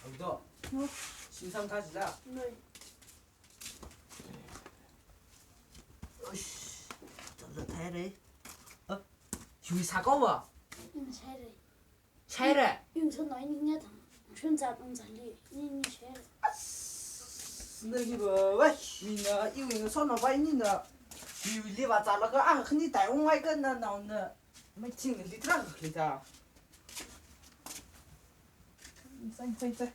여기도 신상 타지라. 네. 어이씨, 저거 타이래. 휴이 사과와. 응, 잘해. 차이래. 용서 너희 니냐다. 준자 동자리. 니니 잘해.那个喂，你呢？因为上那外你呢，有里吧咋了个啊？和你带我外个那闹呢？没听你这个去的。在。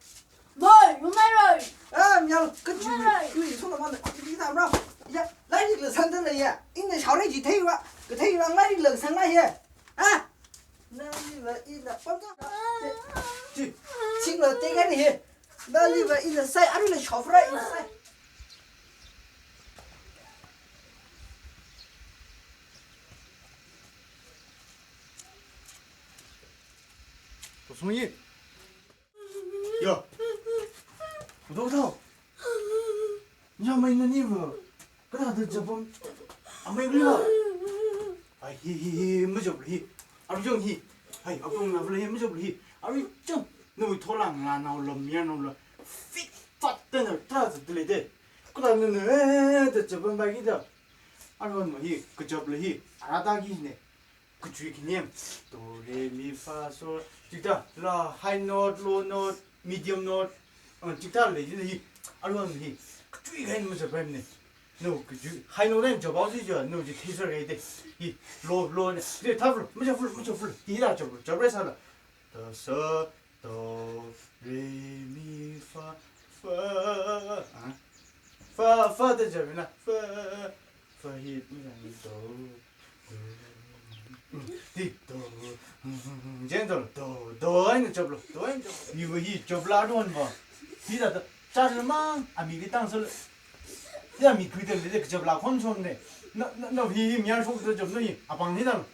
뭘, 요말을.啊，你要跟去，因为从那帮的，你咋不着？呀，来你乐山的了呀，你那小人去退了，个退了来你乐山了呀，啊？那你们一那帮着，去，请了这个的，那你们一那晒，俺们那小夫人一晒。 我同意。哟，我都头，你要买那衣服，搁他的这不，啊买不了。哎嘿，没就不哩，啊不中嘿，哎啊不那不哩没就不哩，啊不中，那会拖浪啊，那了面那了，飞发的那他是对的，搁他那这这不买给的，啊不么嘿，搁这不哩，啊打给呢。 그 주의 개념 도레미파솔 지다 라 하이 노트 로 노트 미디엄 노트 지다 레지는 이 알로는 이그 주의 개념은 저 뱀네 너그 주 하이 노트는 저 바우지죠 너 이제 테이서가 있대 이로 이제 답을 먼저 불 이라 저 그래서 도서 도 레미파 파파드 저나 파히 무슨 도 아니 접로 도 아니 이거 이 접라돈 봐 이다 자르마 아미리 땅설 야 미그들 그 접라 콘촌네 나나 이 미야속도 좀 너희 아방니다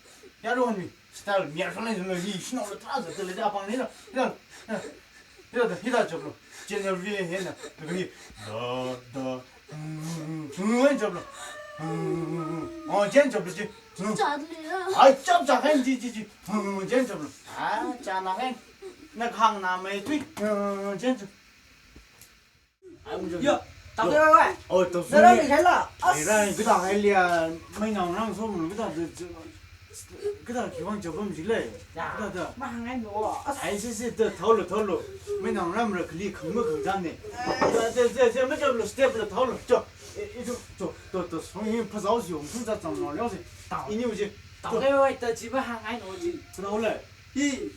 야로니 스타일 미야속네 좀 너희 신호를 타서 들리 아방니다 이다 접로 제너 위에 해나 그게 더 접로 젠 접로지 짜들이야. 아, 짭짭한 지지지. 젠좀. 아, 짜나해. 나 강남에 뒤. 젠좀. 아, 무슨. 야, 다들 왜? 어, 또 너랑 이 잘라. 이라 그다 할리야. 매낭랑 소문 그다 그다 기왕 저범 질래. 야, 그다. 망한 거. 아이시시 더 털로. 매낭람을 클리 큰거 굉장네. 저 뭐저 스텝을 털로. 또 손이 파사오시 엄청 잤잖아. 려서 이니 뭐지? 大概我的基本上俺弄的， 그다음에 이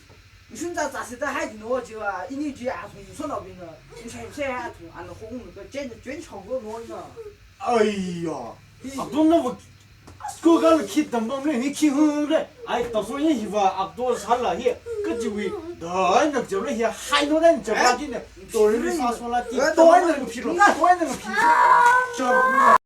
你现在咋是在海地弄就啊？一年级啊，从说那边的，你看谁还从俺那红那个卷桥过弄呢？ 아이야. abdullah 그걸 키던 범래 니 키흥래 아이 더소니 히바 abdul 살라 히 그지위 너는 저래 히 하이노는 저라기네 또르리 사솔라티 또 하는 거 필요 또 하는 거 필요 저